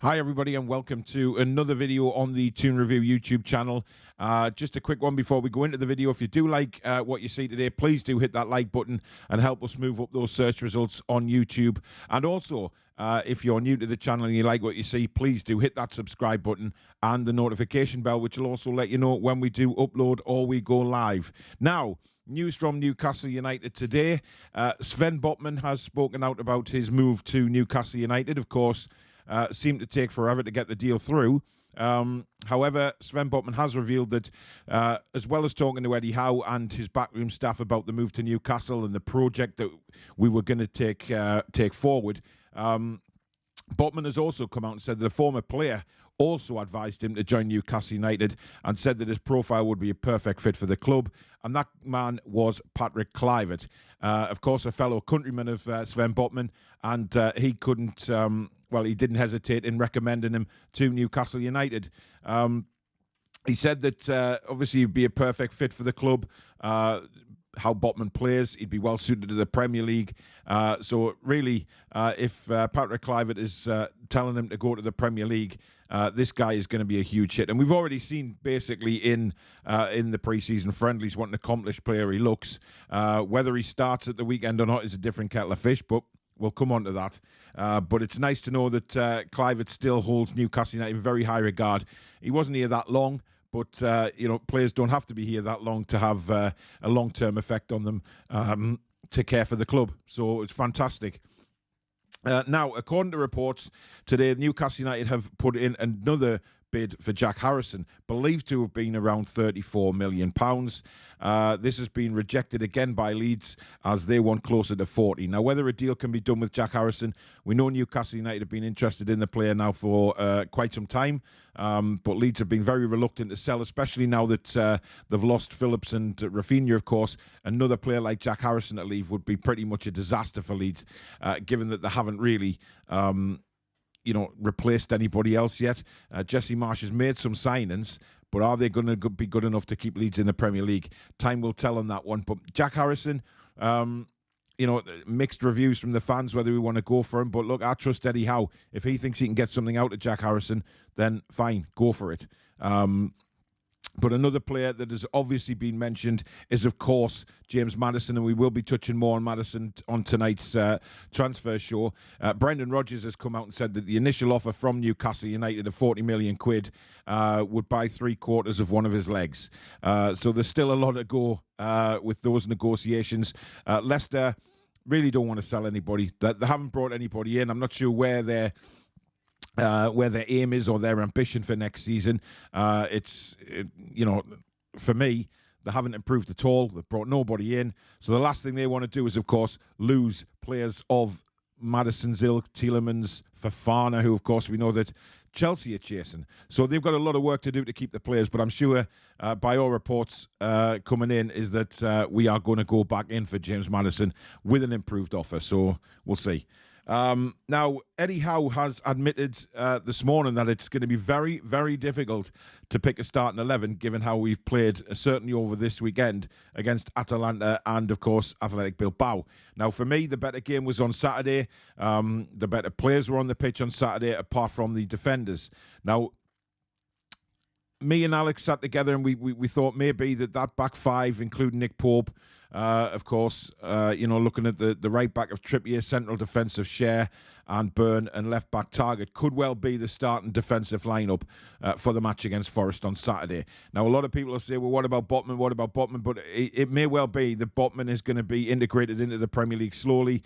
Hi everybody and welcome to another video on the Toon Review YouTube channel. Just a quick one before we go into the video. If you do like what you see today, please do hit that like button and help us move up those search results on YouTube. And also, if you're new to the channel and you like what you see, please do hit that subscribe button and the notification bell, which will also let you know when we do upload or we go live. Now, news from Newcastle United today. Sven Botman has spoken out about his move to Newcastle United. Of course, seemed to take forever to get the deal through. However, Sven Botman has revealed that as well as talking to Eddie Howe and his backroom staff about the move to Newcastle and the project that we were going to take forward, Botman has also come out and said that a former player also advised him to join Newcastle United and said that his profile would be a perfect fit for the club, and that man was Patrick Kluivert. Of course, a fellow countryman of Sven Botman, and he couldn't... he didn't hesitate in recommending him to Newcastle United. He said that obviously he'd be a perfect fit for the club. How Botman plays, he'd be well suited to the Premier League. So really, if Patrick Kluivert is telling him to go to the Premier League, this guy is going to be a huge hit. And we've already seen basically in the pre-season friendlies what an accomplished player he looks. Whether he starts at the weekend or not is a different kettle of fish, but we'll come on to that. But it's nice to know that Kluivert still holds Newcastle United in very high regard. He wasn't here that long, but players don't have to be here that long to have a long-term effect on them to care for the club. So it's fantastic. Now, according to reports today, Newcastle United have put in another bid for Jack Harrison, believed to have been around £34 million. This has been rejected again by Leeds as they want closer to 40. Now, whether a deal can be done with Jack Harrison, we know Newcastle United have been interested in the player now for quite some time, but Leeds have been very reluctant to sell, especially now that they've lost Phillips and Rafinha, of course. Another player like Jack Harrison to leave would be pretty much a disaster for Leeds, given that they haven't really... replaced anybody else yet. Jesse Marsh has made some signings, but are they going to be good enough to keep Leeds in the Premier League? Time will tell on that one. But Jack Harrison, mixed reviews from the fans whether we want to go for him. But look, I trust Eddie Howe. If he thinks he can get something out of Jack Harrison, then fine, go for it. But another player that has obviously been mentioned is, of course, James Madison, and we will be touching more on Madison on tonight's transfer show. Brendan Rodgers has come out and said that the initial offer from Newcastle United of 40 million quid would buy 3/4 of one of his legs. So there's still a lot to go with those negotiations. Leicester really don't want to sell anybody. They haven't brought anybody in. I'm not sure where their aim is or their ambition for next season. For me, they haven't improved at all. They've brought nobody in. So the last thing they want to do is, of course, lose players of Madison's ilk, Tielemans, Fofana, who, of course, we know that Chelsea are chasing. So they've got a lot of work to do to keep the players. But I'm sure, by all reports coming in, is that we are going to go back in for James Madison with an improved offer. So we'll see. Now, Eddie Howe has admitted this morning that it's going to be very, very difficult to pick a starting 11, given how we've played, certainly over this weekend, against Atalanta and, of course, Athletic Bilbao. Now, for me, the better game was on Saturday. The better players were on the pitch on Saturday, apart from the defenders. Now, me and Alex sat together and we thought maybe that back five, including Nick Pope, of course, looking at the right back of Trippier, central defensive Share and Byrne, and left back Target could well be the starting defensive lineup for the match against Forest on Saturday. Now, a lot of people will say, well, what about Botman? What about Botman? But it may well be that Botman is going to be integrated into the Premier League slowly,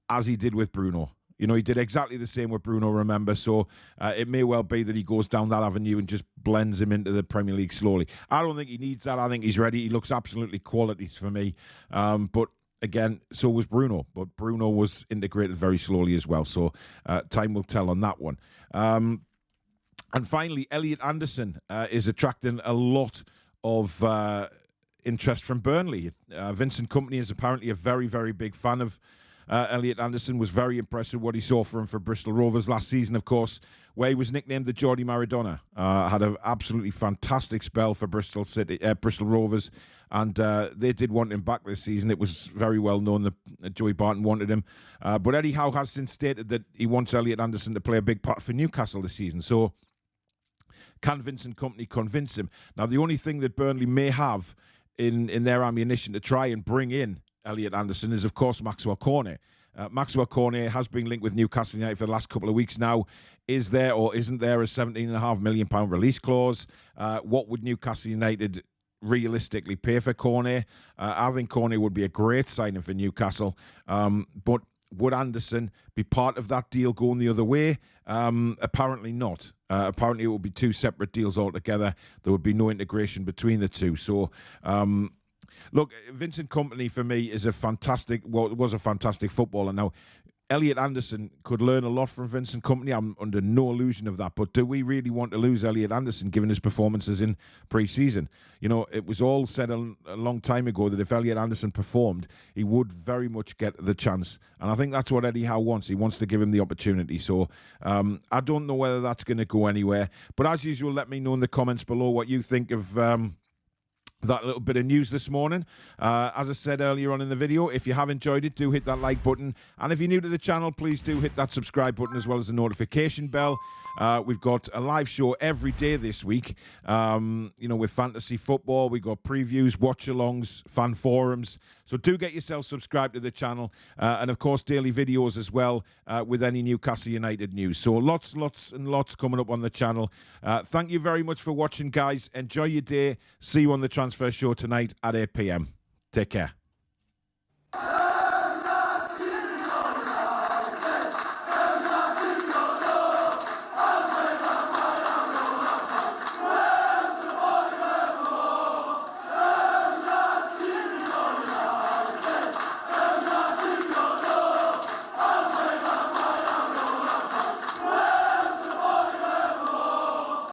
as he did with Bruno. He did exactly the same with Bruno, remember? So it may well be that he goes down that avenue and just blends him into the Premier League slowly. I don't think he needs that. I think he's ready. He looks absolutely quality for me. But again, so was Bruno. But Bruno was integrated very slowly as well. So time will tell on that one. And finally, Elliot Anderson is attracting a lot of interest from Burnley. Vincent Kompany is apparently a very, very big fan of Elliot Anderson was very impressed with what he saw from him for Bristol Rovers last season, of course, where he was nicknamed the Geordie Maradona. Had an absolutely fantastic spell for Bristol Rovers, and they did want him back this season. It was very well known that Joey Barton wanted him. But Eddie Howe has since stated that he wants Elliot Anderson to play a big part for Newcastle this season. So can Vincent Kompany convince him? Now, the only thing that Burnley may have in their ammunition to try and bring in Elliot Anderson is, of course, Maxwell Cornet. Maxwell Cornet has been linked with Newcastle United for the last couple of weeks now. Is there or isn't there a £17.5 million release clause? What would Newcastle United realistically pay for Cornet? I think Cornet would be a great signing for Newcastle. But would Anderson be part of that deal going the other way? Apparently not. Apparently it would be two separate deals altogether. There would be no integration between the two. So, look, Vincent Kompany for me is was a fantastic footballer. Now, Elliot Anderson could learn a lot from Vincent Kompany. I'm under no illusion of that. But do we really want to lose Elliot Anderson given his performances in pre-season? You know, it was all said a long time ago that if Elliot Anderson performed, he would very much get the chance. And I think that's what Eddie Howe wants. He wants to give him the opportunity. So I don't know whether that's going to go anywhere. But as usual, let me know in the comments below what you think of that little bit of news this morning. As I said earlier on in the video, if you have enjoyed it, do hit that like button. And if you're new to the channel, please do hit that subscribe button as well as the notification bell. We've got a live show every day this week, with fantasy football. We've got previews, watch-alongs, fan forums. So do get yourself subscribed to the channel. And, of course, daily videos as well with any Newcastle United news. So lots and lots coming up on the channel. Thank you very much for watching, guys. Enjoy your day. See you on the Transfer Show tonight at 8 p.m. Take care.